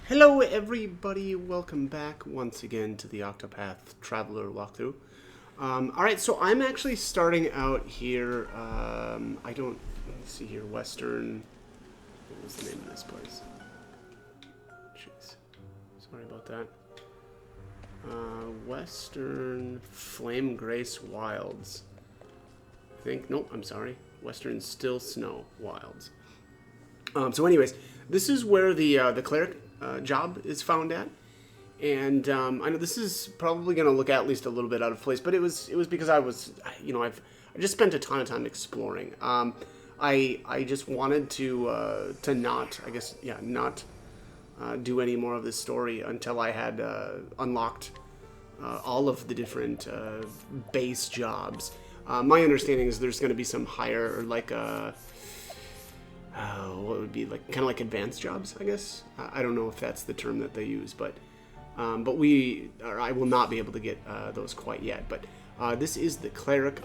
Hello everybody, welcome back once again to the Octopath Traveler walkthrough. Alright, so I'm actually starting out here, let me see here, Western, what was the name of this place? Jeez, sorry about that. Western Flame Grace Wilds. Nope, I'm sorry, Western Still Snow Wilds. So anyways, this is where the cleric job is found at, and I know this is probably going to look at least a little bit out of place, but it was because I just spent a ton of time exploring. I just wanted to not do any more of this story until I had unlocked all of the different base jobs. My understanding is there's going to be some higher, or like what would be like kind of like advanced jobs, I guess. I don't know if that's the term that they use, but I will not be able to get those quite yet. But this is the cleric.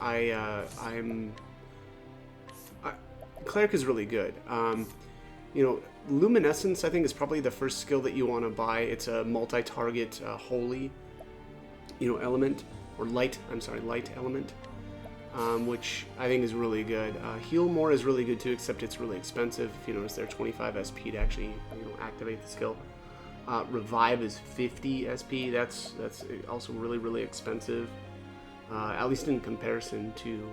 Cleric is really good. Luminescence, I think, is probably the first skill that you want to buy. It's a multi-target holy, element, or light element. Which I think is really good. Heal More is really good too, except it's really expensive. If you notice, they're 25 SP to actually activate the skill. Revive is 50 SP. That's also really expensive, at least in comparison to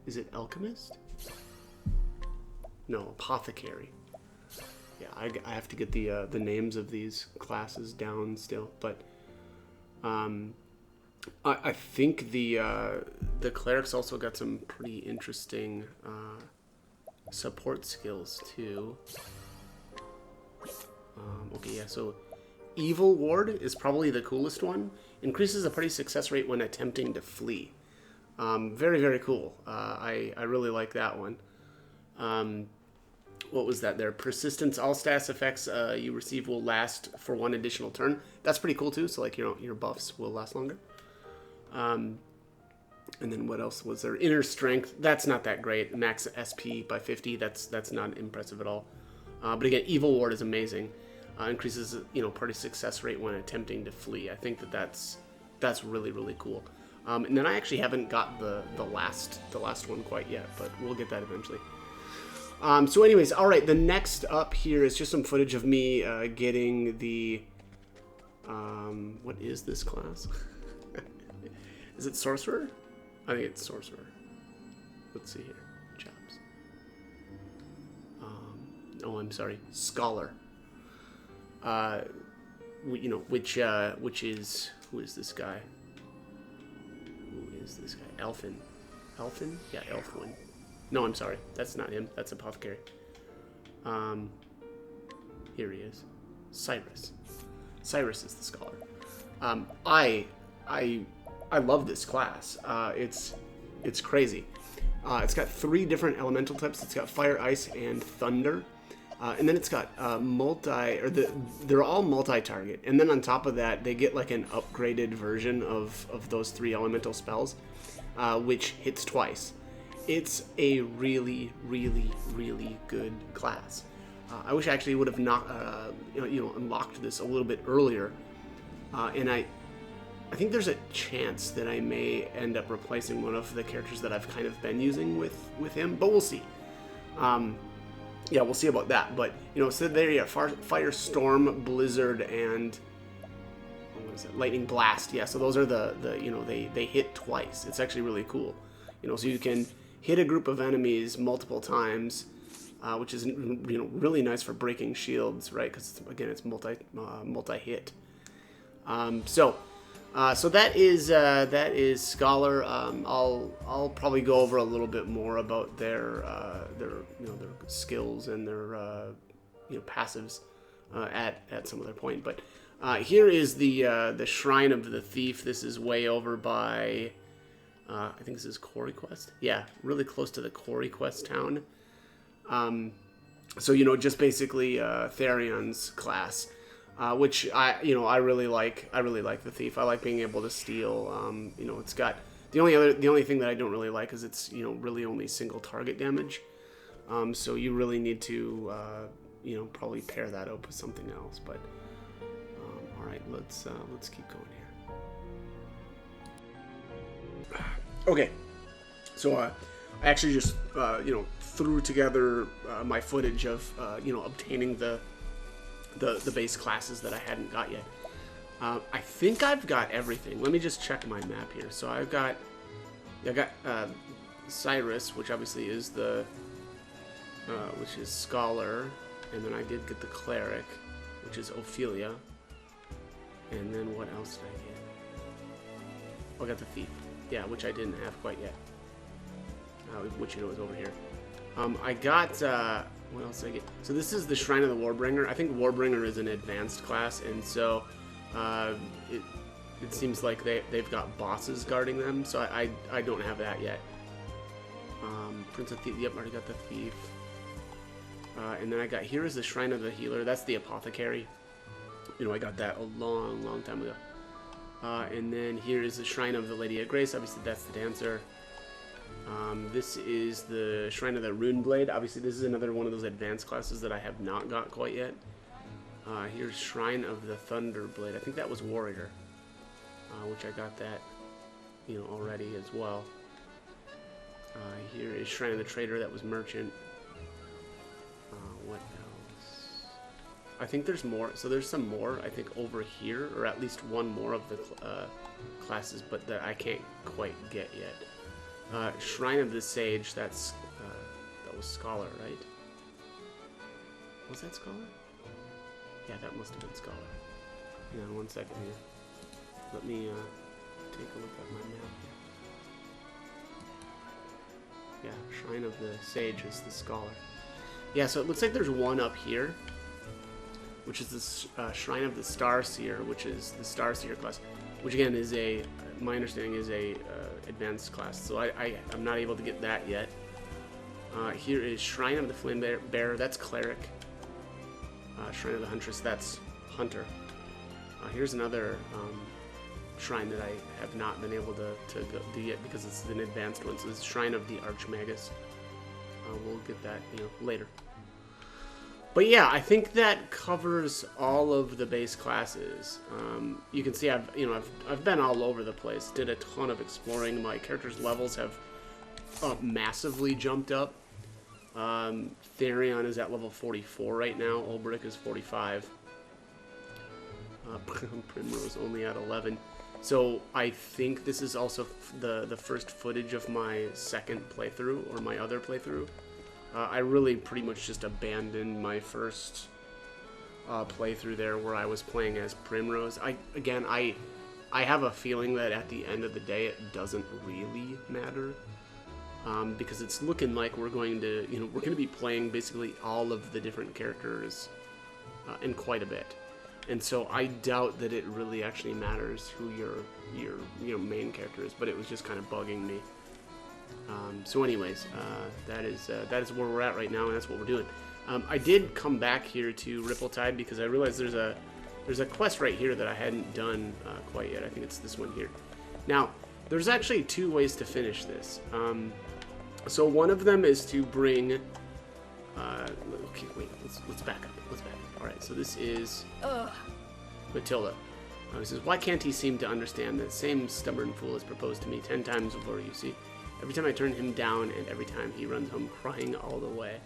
is it Alchemist? No, Apothecary. Yeah, I have to get the names of these classes down still, but I think the cleric's also got some pretty interesting support skills too. Okay, yeah, so Evil Ward is probably the coolest one. Increases the party success rate when attempting to flee. Very cool. I really like that one. What was that there? Persistence, all stats effects you receive will last for one additional turn. That's pretty cool too, so like your buffs will last longer. And then what else was there? Inner Strength, that's not that great. Max SP by 50, that's not impressive at all. But again, Evil Ward is amazing. Increases party success rate when attempting to flee. I think that's really cool. And then I actually haven't got the last one quite yet, but we'll get that eventually. So anyways, all right, the next up here is just some footage of me getting the what is this class? Is it Sorcerer? I think it's Sorcerer. Let's see here. Jobs. I'm sorry. Scholar. Which is... Who is this guy? Elfin. Elfin? Yeah, Elfwin. No, I'm sorry. That's not him. That's Apothecary. Here he is. Cyrus. Cyrus is the Scholar. I love this class. It's crazy. It's got 3 different elemental types. It's got fire, ice, and thunder. And then it's got they're all multi-target. And then on top of that, they get like an upgraded version of those 3 elemental spells, which hits twice. It's a really good class. I wish I actually would have unlocked this a little bit earlier. And I think there's a chance that I may end up replacing one of the characters that I've kind of been using with him, but we'll see. Yeah, we'll see about that. But so there you have Firestorm, Blizzard, and what is it? Lightning Blast. Yeah, so those are the they hit twice. It's actually really cool. So you can hit a group of enemies multiple times, which is really nice for breaking shields, right? Because again, it's multi hit. So that is Scholar. I'll probably go over a little bit more about their skills and their passives at some other point. But here is the Shrine of the Thief. This is way over by I think this is Quarry Quest. Yeah, really close to the Quarry Quest town. So just basically Therion's class. Which I really like. I really like the Thief. I like being able to steal. It's got the only thing that I don't really like is it's really only single target damage. So you really need to you know, probably pair that up with something else. But all right, let's keep going here. Okay, so I actually just you know, threw together my footage of you know, obtaining the base classes that I hadn't got yet. I think I've got everything. Let me just check my map here. So I got Cyrus, which obviously is the which is Scholar, and then I did get the Cleric, which is Ophelia, and then what else did I get? Oh, I got the Thief, yeah, which I didn't have quite yet, which, you know, is over here. I got what else did I get? So this is the Shrine of the Warbringer. I think Warbringer is an advanced class, and so it seems like they've got bosses guarding them, so I don't have that yet. Prince of Thief, yep, already got the Thief. And then I got, here is the Shrine of the Healer. That's the Apothecary. You know, I got that a long time ago. And then here is the Shrine of the Lady of Grace. Obviously, that's the Dancer. This is the Shrine of the Rune Blade. Obviously, this is another one of those advanced classes that I have not got quite yet. Here's Shrine of the Thunder Blade. I think that was Warrior, which I got that, you know, already as well. Here is Shrine of the Trader. That was Merchant. What else? I think there's more. So there's some more, I think, over here, or at least one more of the classes, but that I can't quite get yet. Shrine of the Sage. That was Scholar, right? Was that Scholar? Yeah, that must have been Scholar. Hang on one second here. Let me take a look at my map here. Yeah, Shrine of the Sage is the Scholar. Yeah, so it looks like there's one up here, which is the Shrine of the Starseer, which is the Starseer class, which again is my understanding is a advanced class. So I'm not able to get that yet. Here is Shrine of the Flame Bearer. That's Cleric. Shrine of the Huntress. That's Hunter. Here's another shrine that I have not been able to do yet because it's an advanced one. So this is Shrine of the Archmagus. We'll get that, you know, later. But yeah, I think that covers all of the base classes. You can see I've been all over the place. Did a ton of exploring. My character's levels have massively jumped up. Therion is at level 44 right now. Ulbrich is 45. Primrose only at 11. So I think this is also the first footage of my second playthrough, or my other playthrough. I really pretty much just abandoned my first playthrough there where I was playing as Primrose. I have a feeling that at the end of the day it doesn't really matter. Because it's looking like we're going to be playing basically all of the different characters in quite a bit. And so I doubt that it really actually matters who your main character is, but it was just kind of bugging me. So anyways, that is where we're at right now, and that's what we're doing. I did come back here to Ripple-Tide because I realized there's a quest right here that I hadn't done quite yet. I think it's this one here. Now, there's actually two ways to finish this. So one of them is to bring. Okay, wait. Let's back up. All right. So this is Matilda. He says, "Why can't he seem to understand that same stubborn fool has proposed to me 10 times before? You see, every time I turn him down, and every time he runs home crying all the way.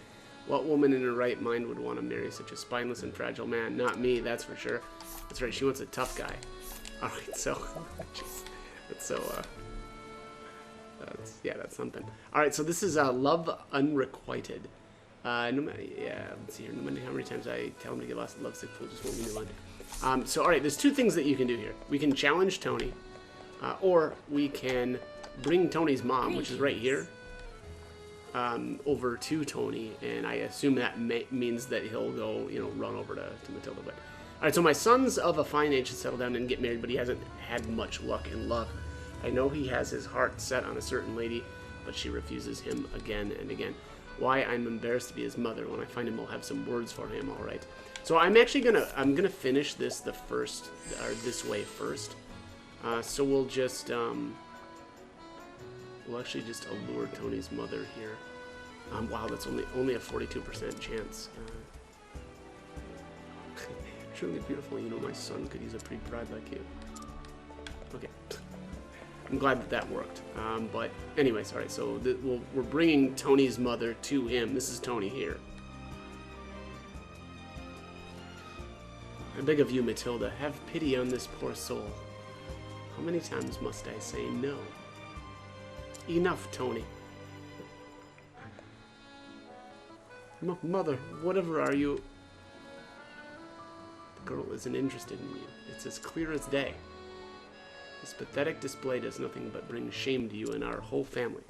What woman in her right mind would want to marry such a spineless and fragile man? Not me, that's for sure. That's right. She wants a tough guy. All right. So, that's so. That's something. All right, so this is Love Unrequited. No matter, let's see here. No matter how many times I tell him to get lost, lovesick fool just won't be one. So, all right, there's two things that you can do here. We can challenge Tony, or we can bring Tony's mom, which is right here, over to Tony, and I assume that means that he'll go, run over to Matilda. But all right, so my son's of a fine age to settle down and get married, but he hasn't had much luck in love. I know he has his heart set on a certain lady, but she refuses him again and again. Why? I'm embarrassed to be his mother. When I find him, I'll have some words for him. All right. So I'm actually gonna finish this this way first. So we'll just we'll actually just allure Tony's mother here. Wow, that's only a 42% chance. truly beautiful. You know, my son could use a pretty bride like you. Okay. I'm glad that that worked. But anyways, all right. So we're bringing Tony's mother to him. This is Tony here. I beg of you, Matilda, have pity on this poor soul. How many times must I say no? Enough, Tony. Mother, whatever are you? The girl isn't interested in you. It's as clear as day. This pathetic display does nothing but bring shame to you and our whole family.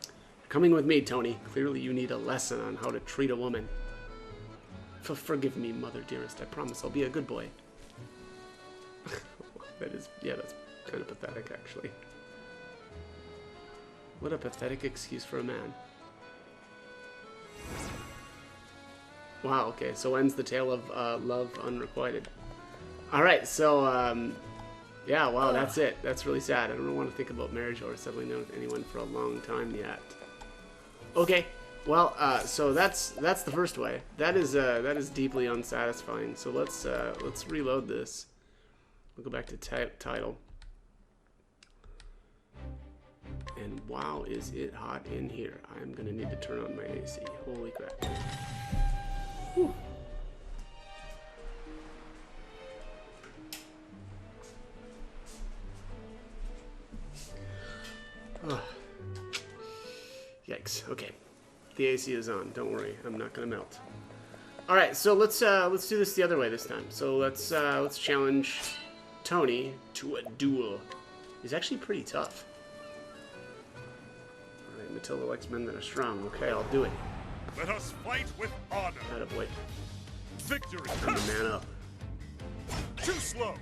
You're coming with me, Tony. Clearly you need a lesson on how to treat a woman. Forgive me, mother dearest. I promise I'll be a good boy. Yeah, that's kind of pathetic, actually. What a pathetic excuse for a man. Wow, okay, so ends the tale of love unrequited. Alright, so, yeah, wow, that's it. That's really sad. I don't want to think about marriage or settling down with anyone for a long time yet. Okay, well, so that's the first way. That is deeply unsatisfying. So let's reload this. We'll go back to title. And wow, is it hot in here. I'm gonna need to turn on my AC. Holy crap. Whew. Oh. Yikes. Okay. The AC is on. Don't worry. I'm not gonna melt. Alright, so let's do this the other way this time. So let's challenge Tony to a duel. He's actually pretty tough. Alright, Matilda likes men that are strong. Okay, I'll do it. Let us fight with honor. Attaboy. Victory. Time to man up. Too slow.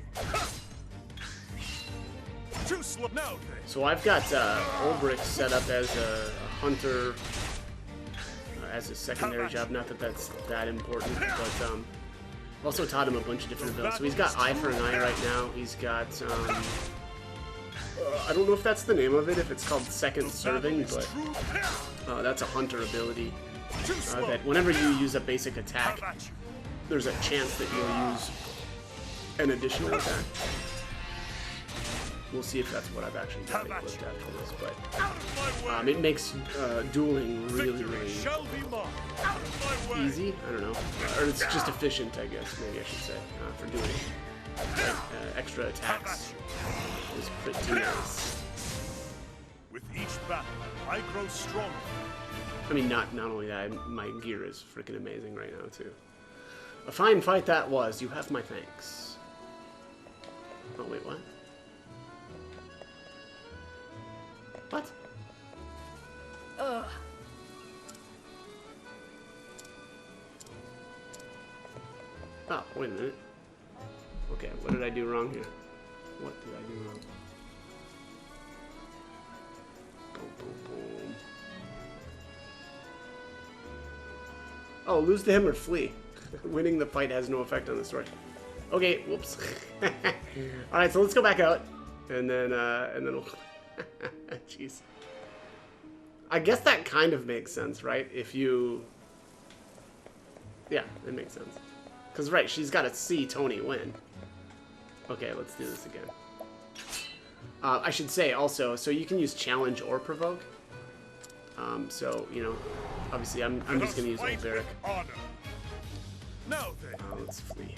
Too slow. Now then. So I've got Warbringer set up as a hunter, as his secondary job. Not that that's that important, but I've also taught him a bunch of different abilities. So he's got Eye for an Eye right now. He's got I don't know if that's the name of it, if it's called Second Serving, but that's a hunter ability. That whenever you use a basic attack, there's a chance that you'll use an additional attack. We'll see if that's what I've actually got equipped after this, but it makes dueling really, really easy. I don't know, or it's just efficient, I guess. Maybe I should say for doing extra attacks is pretty nice. With each battle, I grow stronger. I mean, not only that, my gear is freaking amazing right now too. A fine fight that was. You have my thanks. Oh wait, what? What? Ugh. Oh, wait a minute. Okay, what did I do wrong here? What did I do wrong? Boom, boom, boom. Oh, lose to him or flee. Winning the fight has no effect on the story. Okay, whoops. Alright, so let's go back out. And then we'll... Jeez. I guess that kind of makes sense, right? If you... Yeah, it makes sense. Because, right, she's got to see Tony win. Okay, let's do this again. I should say, also, so you can use challenge or provoke. So, you know, obviously I'm just going to use Warbringer. Now then. Let's flee.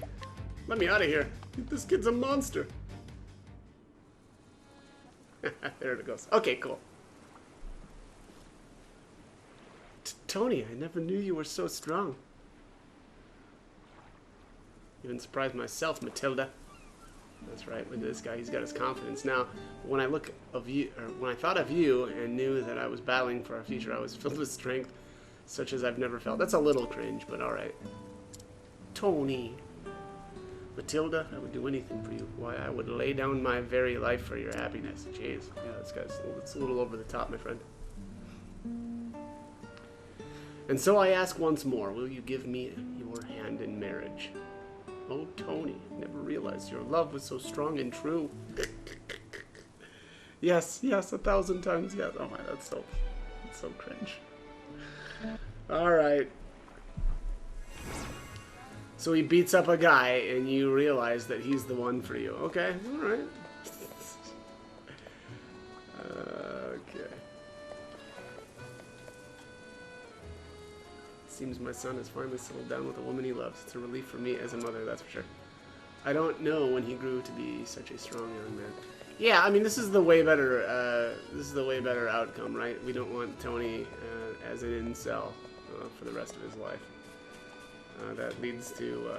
Let me out of here. This kid's a monster. There it goes. Okay, cool. Tony, I never knew you were so strong. Even surprised myself, Matilda. That's right. Look at this guy. He's got his confidence now. When I look of you, or when I thought of you and knew that I was battling for our future, I was filled with strength, such as I've never felt. That's a little cringe, but all right. Tony. Matilda, I would do anything for you. Why, I would lay down my very life for your happiness. Jeez. Yeah, this guy's it's a little over the top, my friend. And so I ask once more, will you give me your hand in marriage? Oh, Tony, never realized your love was so strong and true. Yes, 1,000 times yes. Oh my, that's so cringe. All right. So he beats up a guy, and you realize that he's the one for you. Okay, all right. Okay. Seems my son has finally settled down with a woman he loves. It's a relief for me as a mother, that's for sure. I don't know when he grew to be such a strong young man. Yeah, I mean, this is the way better. This is the way better outcome, right? We don't want Tony as an incel for the rest of his life. That leads to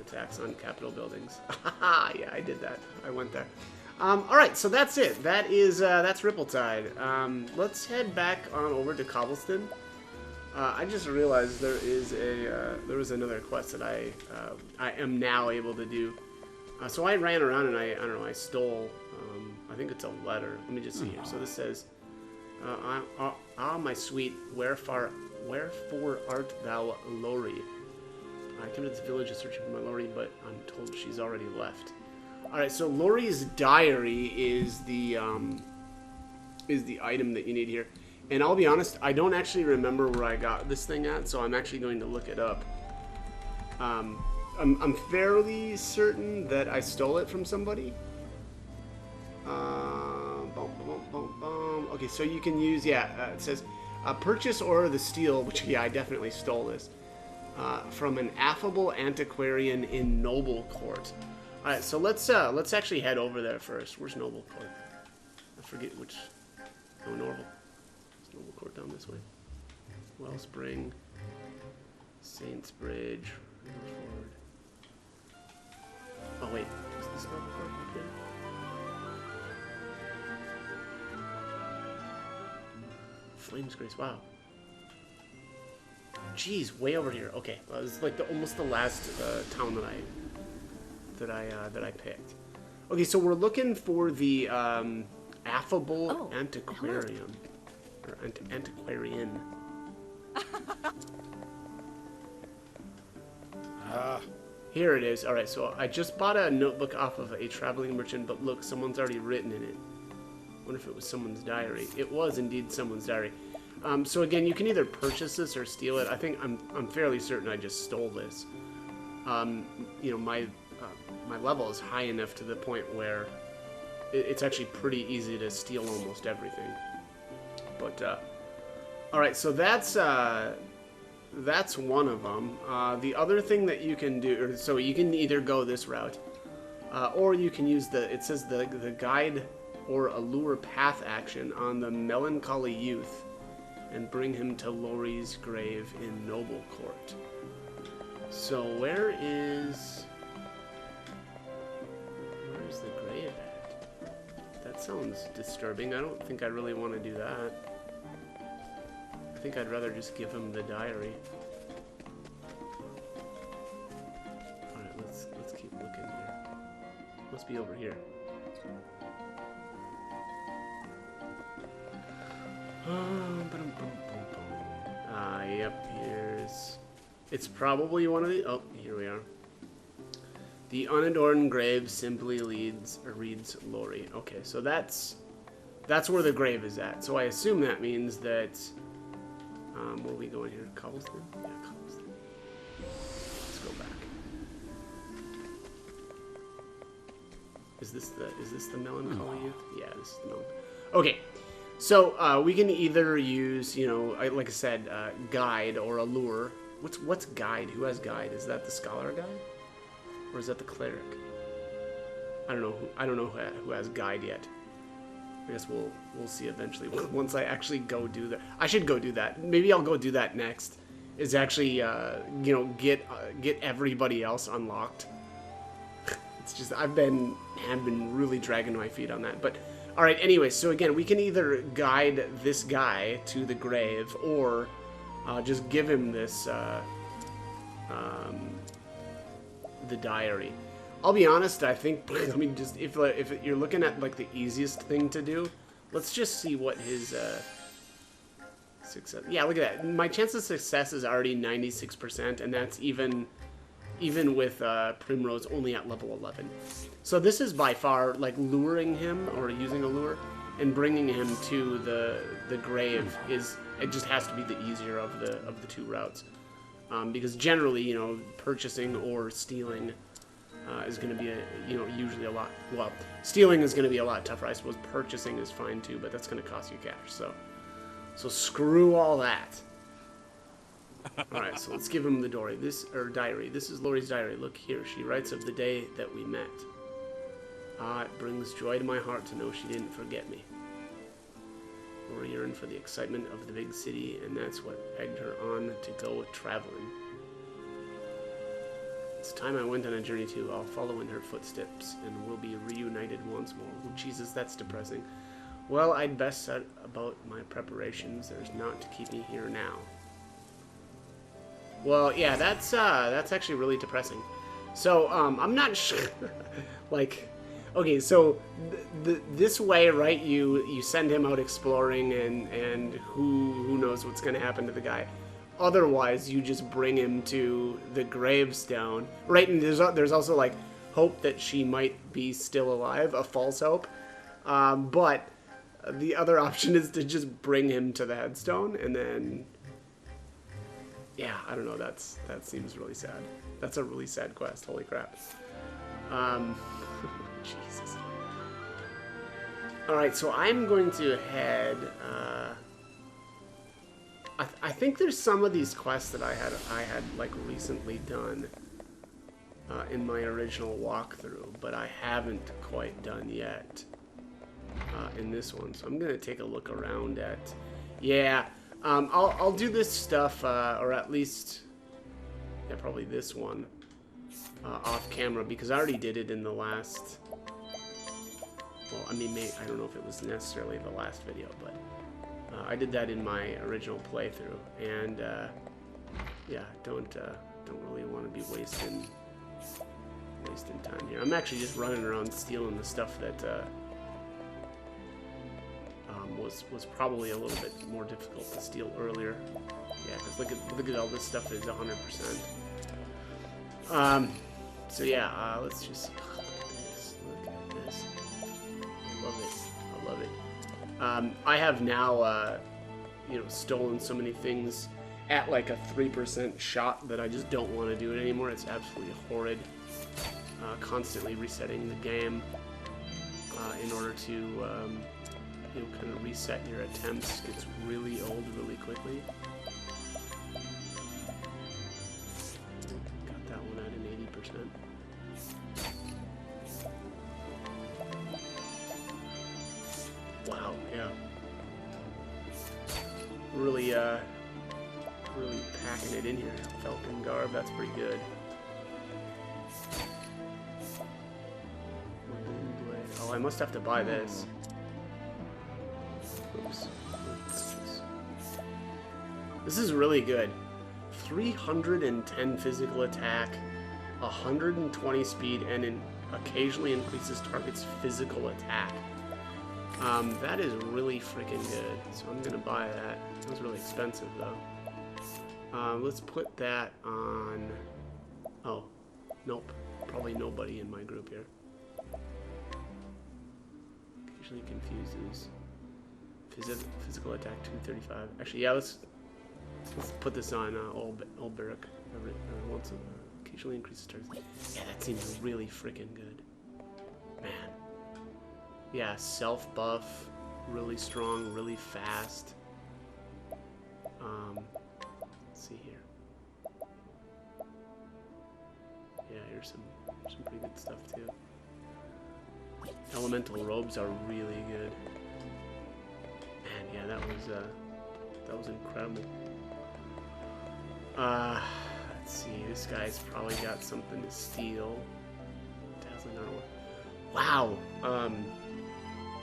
attacks on Capitol buildings. Yeah, I did that. I went there. All right, so that's it. That's Rippletide. Let's head back on over to Cobblestone. I just realized there was another quest that I am now able to do. So I ran around and I don't know, I stole. I think it's a letter. Let me just see here. So this says, my sweet, wherefore art thou, Lori? I came to this village searching for my Lori, but I'm told she's already left. All right, so Lori's diary is the item that you need here. And I'll be honest, I don't actually remember where I got this thing at, so I'm actually going to look it up. I'm fairly certain that I stole it from somebody. Okay, so you can use, it says, purchase or the steal, which, yeah, I definitely stole this, from an affable antiquarian in Noble Court. All right, so let's actually head over there first. Where's Noble Court? I forget which. Oh, Noble. Is Noble Court down this way? Wellspring, Saints Bridge, Riverford. Oh wait, is this Noble Court up here? Flames Grace. Wow. Jeez, way over here. Okay, well, this is like almost the last town that I picked. Okay, so we're looking for the affable antiquarian. Or antiquarian. Here it is. Alright, so I just bought a notebook off of a traveling merchant, but look, someone's already written in it. I wonder if it was someone's diary. It was indeed someone's diary. So again, you can either purchase this or steal it. I think I'm fairly certain I just stole this. You know, my level is high enough to the point where it's actually pretty easy to steal almost everything. But all right, so that's one of them. The other thing that you can do, so you can either go this route, or you can use it says the guide or allure path action on the melancholy youth and bring him to Lori's grave in Noble Court. So where's the grave at? That sounds disturbing. I don't think I really want to do that. I think I'd rather just give him the diary. Alright, let's keep looking here. Must be over here. Yep, it's probably one of the, oh, here we are. The unadorned grave simply reads Lori. Okay, so that's where the grave is at. So I assume that means that, where are we going here? Cobblestone? Yeah, Cobblestone. Let's go back. Is this the melancholy youth? Yeah, this is the melancholy. Okay. So we can either use, you know, like I said, guide or allure. What's guide? Who has guide? Is that the scholar guy, or is that the cleric? I don't know who has guide yet. I guess we'll see eventually once I actually go do that. I should go do that. Maybe I'll go do that next. Is actually you know, get everybody else unlocked. It's just I've been really dragging my feet on that, but. All right, anyway, so again, we can either guide this guy to the grave or just give him this, the diary. I'll be honest, I think, I mean, just if you're looking at, like, the easiest thing to do, let's just see what his success... Yeah, look at that. My chance of success is already 96%, and that's even with Primrose only at level 11. So this is by far, like, luring him, or using a lure, and bringing him to the grave it just has to be the easier of the two routes. because generally, you know, purchasing or stealing is going to be usually a lot. Well, stealing is going to be a lot tougher. I suppose purchasing is fine too, but that's going to cost you cash. So screw all that. All right, so let's give him the diary. Diary. This is Lori's diary. Look here. She writes of the day that we met. It brings joy to my heart to know she didn't forget me. Lori yearned for the excitement of the big city, and that's what egged her on to go traveling. It's time I went on a journey too. I'll follow in her footsteps, and we'll be reunited once more. Oh, Jesus, that's depressing. Well, I'd best set about my preparations. There's naught to keep me here now. Well, yeah, that's actually really depressing. So, I'm not sure, like... Okay, so this way, right? You send him out exploring, and who knows what's going to happen to the guy. Otherwise, you just bring him to the gravestone, right? And there's also like hope that she might be still alive, a false hope. But the other option is to just bring him to the headstone, and then yeah, I don't know. That seems really sad. That's a really sad quest. Holy crap. Jesus. Alright, so I'm going to head... I think there's some of these quests that I had like recently done in my original walkthrough, but I haven't quite done yet in this one. So I'm going to take a look around at... Yeah, I'll do this stuff, or at least... Yeah, probably this one off camera, because I already did it in the last... Well, I mean, I don't know if it was necessarily the last video, but I did that in my original playthrough, and yeah, don't really want to be wasting time here. I'm actually just running around stealing the stuff that was probably a little bit more difficult to steal earlier. Yeah, because look at all this stuff is 100%. So yeah, let's just see. Look at this. I love it. I have now, stolen so many things at like a 3% shot that I just don't want to do it anymore. It's absolutely horrid. Constantly resetting the game in order to, kind of reset your attempts gets really old really quickly. Got that one at an 80%. Wow, yeah. Really packing it in here. Falcon garb, that's pretty good. Oh, I must have to buy this. Oops. This is really good. 310 physical attack, 120 speed, and occasionally increases target's physical attack. That is really freaking good, so I'm gonna buy that. It was really expensive though. Let's put that on... Oh, nope. Probably nobody in my group here. Occasionally confuses. Physical attack 235. Actually, yeah, let's put this on Old Barrack. Once occasionally increases target. Yeah, that seems really freaking good. Man. Yeah, self buff, really strong, really fast. Let's see here. Yeah, here's some pretty good stuff too. Elemental robes are really good. Man, yeah, that was incredible. Let's see, this guy's probably got something to steal. Dazzling armor. Wow.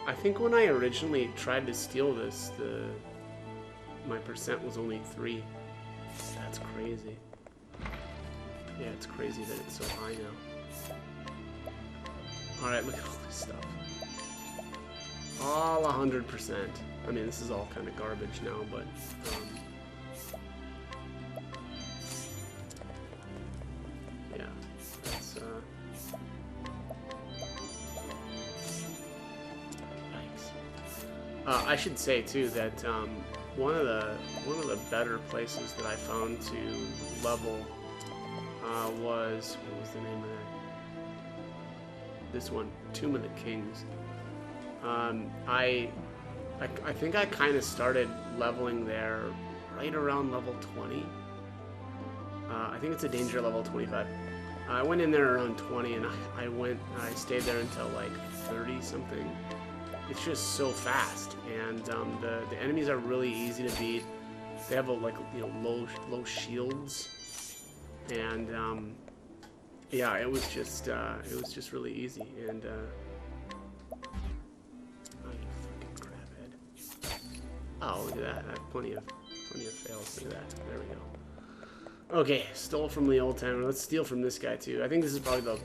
I think when I originally tried to steal this, my percent was only 3. That's crazy. Yeah, it's crazy that it's so high now. Alright, look at all this stuff. All 100%. I mean, this is all kind of garbage now, but... yeah, that's... Yikes. I should say, too, that one of the better places that I found to level was, what was the name of that? This one, Tomb of the Kings. I think I kind of started leveling there right around level 20. I think it's a danger level 25. I went in there around 20, and I stayed there until like 30 something. It's just so fast, and the enemies are really easy to beat. They have low shields, and yeah, it was just really easy. And oh, you freaking crabhead! Oh, look at that! I have plenty of fails. Look at that! There we go. Okay, stole from the old timer. Let's steal from this guy too. I think this is probably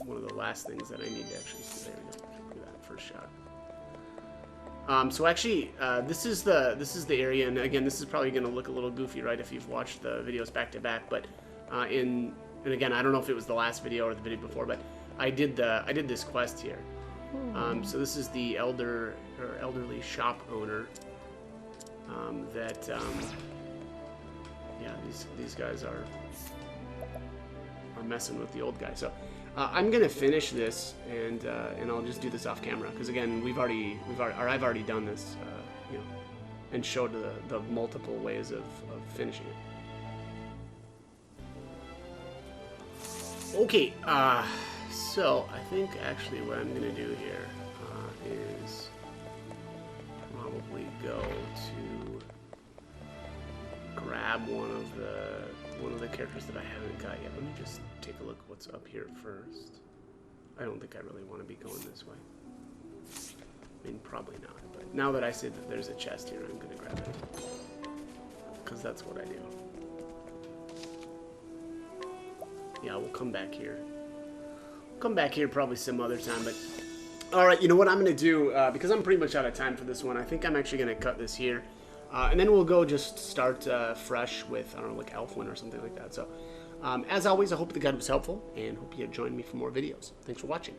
one of the last things that I need to actually see. There we go. Look at that first shot. So actually, this is the area, and again, this is probably going to look a little goofy, right, if you've watched the videos back to back. But and again, I don't know if it was the last video or the video before, but I did this quest here. So this is the elderly shop owner that yeah, these guys are messing with the old guy. So I'm gonna finish this, and I'll just do this off camera, because again, I've already done this, you know, and showed the multiple ways of finishing it. Okay, so I think actually what I'm gonna do here is probably go to grab one of the characters that I haven't got yet. Let me just take a look what's up here first. I don't think I really want to be going this way. I mean, probably not, but now that I see that there's a chest here, I'm gonna grab it, because that's what I do. Yeah, we'll come back here. Come back here probably some other time, but alright, you know what I'm gonna do, because I'm pretty much out of time for this one, I think I'm actually gonna cut this here. And then we'll go just start fresh with, I don't know, like Elfwin or something like that. So, as always, I hope the guide was helpful, and hope you join me for more videos. Thanks for watching.